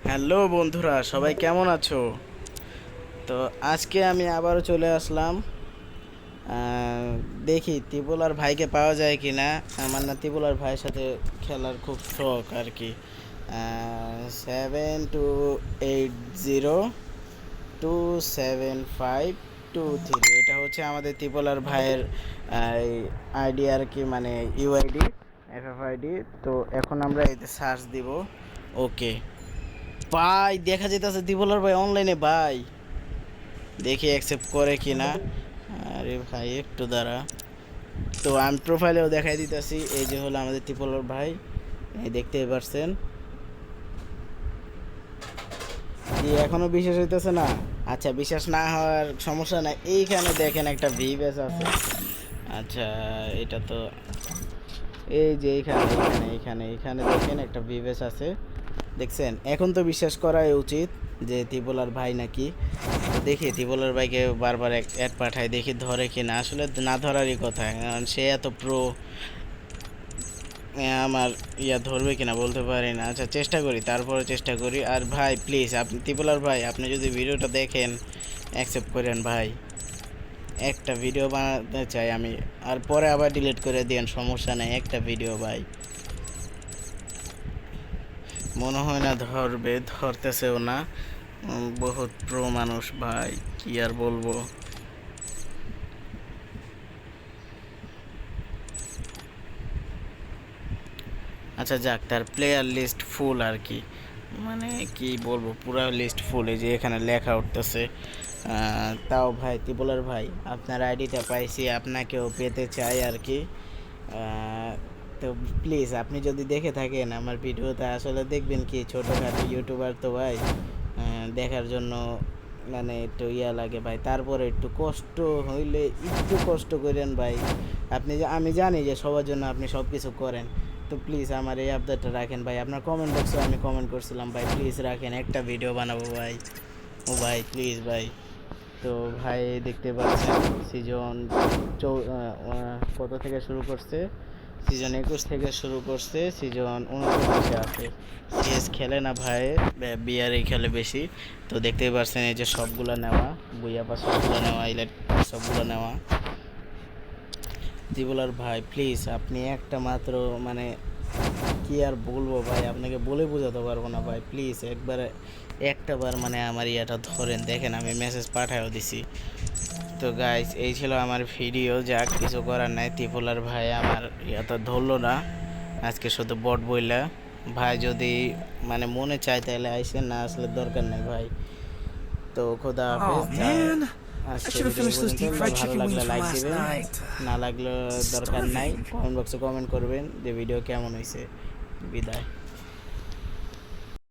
Hello বন্ধুরা, সবাই কেমন আছো? তো আজকে আমি আবারও চলে আসলাম। দেখি ত্রিপুলার ভাইকে পাওয়া যায় কি না। আমার না ত্রিপুলার ভাইয়ের সাথে খেলার খুব শখ আর কি। 72802752 এটা হচ্ছে আমাদের ত্রিপুলার ভাইয়ের আইডি আর কি, মানে ইউআইডি, এফএফআইডি। তো এখন আমরা এতে সার্চ দিব। ওকে ভাই, দেখা যেতেছে দিবলার ভাই অনলাইনে ভাই। দেখি অ্যাকসেপ্ট করে কি না। আরে ভাই একটু দাঁড়া। তো আমি প্রোফাইলেও দেখাই দিতেছি, এই যে হলো আমাদের ত্রিপলার ভাই, এই দেখতেই পারছেন। কি এখনো বিশ্বাস হইতেছে না? আচ্ছা, বিশ্বাস না হওয়ার সমস্যা নাই, এইখানে দেখেন একটা ভি ব্যাস আছে। আচ্ছা, এটা তো এই যে এইখানে এইখানে এইখানে এইখানে দেখেন একটা ভি ব্যাস আছে, দেখছেন? এখন তো বিশ্বাস করাই উচিত যে ত্রিপলার ভাই নাকি। তো দেখি ত্রিপলার ভাইকে বারবার অ্যাড পাঠায়, দেখি ধরে কি না। আসলে না ধরারই কথা, কারণ সে এত প্রো। আমার ধরবে কিনা বলতে পারি না। আচ্ছা, চেষ্টা করি, তারপরে চেষ্টা করি। আর ভাই প্লিজ, আপনি ত্রিপলার ভাই, আপনি যদি ভিডিওটা দেখেন অ্যাকসেপ্ট করেন ভাই। একটা ভিডিও বানাতে চাই আমি, আর পরে আবার ডিলিট করে দিন, সমস্যা নেই। একটা ভিডিও ভাই, মনে হয় না ধরবে, ধরতেছেও না। বহুত প্রো মানুষ ভাই, কি আর বলবো। আচ্ছা যাক, তার প্লেয়ার লিস্ট ফুল আর কি, মানে কি বলবো, পুরা লিস্ট ফুল। এই যে এখানে লেখা উঠতেছে। তাও ভাই ত্রিপলার ভাই, আপনার আইডিটা পাইছি, আপনাকেও পেতে চাই আর কি। তো প্লিজ আপনি যদি দেখে থাকেন আমার ভিডিওটা, আসলে দেখবেন কি, ছোটোখাটো ইউটিউবার তো ভাই, দেখার জন্য মানে একটু লাগে ভাই। তারপরে একটু কষ্ট হইলে একটু কষ্ট করেন ভাই। আমি জানি যে সবার জন্য আপনি সব কিছু করেন। তো প্লিজ আমার এই আবদারটা রাখেন ভাই। আপনার কমেন্ট বক্সে আমি কমেন্ট করছিলাম ভাই, প্লিজ রাখেন, একটা ভিডিও বানাবো ভাই। ও ভাই প্লিজ ভাই। তো ভাই দেখতে পাচ্ছেন সিজন কত থেকে শুরু করছে, সিজন 21 থেকে শুরু করছে, সিজন 29 আছে। সিএস খেলে না ভাই, বিয়ারই খেলে বেশি। তো দেখতেই পাচ্ছেন এই যে সবগুলো নেওয়া, বুইয়া পাস সবগুলো নেওয়া, ইলেট সবগুলো নেওয়া। ত্রিপুলার ভাই প্লিজ, আপনি একটা মাত্র, মানে কি আর বলবো ভাই, আপনাকে বলে বোঝাতে পারবো না ভাই। প্লিজ একবারে একটা বার মানে আমার ধরেন, দেখেন আমি মেসেজ পাঠাও দিছি। তো গাইস, এই ছিল আমার ভিডিও। যাক, কিছু করার নাই, ত্রিপুলার ভাই আমার ধরলো না আজকে, শুধু বট বইলা। ভাই যদি মানে মনে চায় তাহলে আইসেন, না আসলে দরকার নাই ভাই। তো খোদা হাফেজ। Oh man, I আজকে should have video finished those পর্যন্ত, deep fried ভালো chicken লাগলে wings from লাইক last দিবেন, night. না লাগলে দরকার নাই। Starving. কমেন্ট বক্সে কমেন্ট করবেন যে ভিডিও কেমন হয়েছে। বিদায়।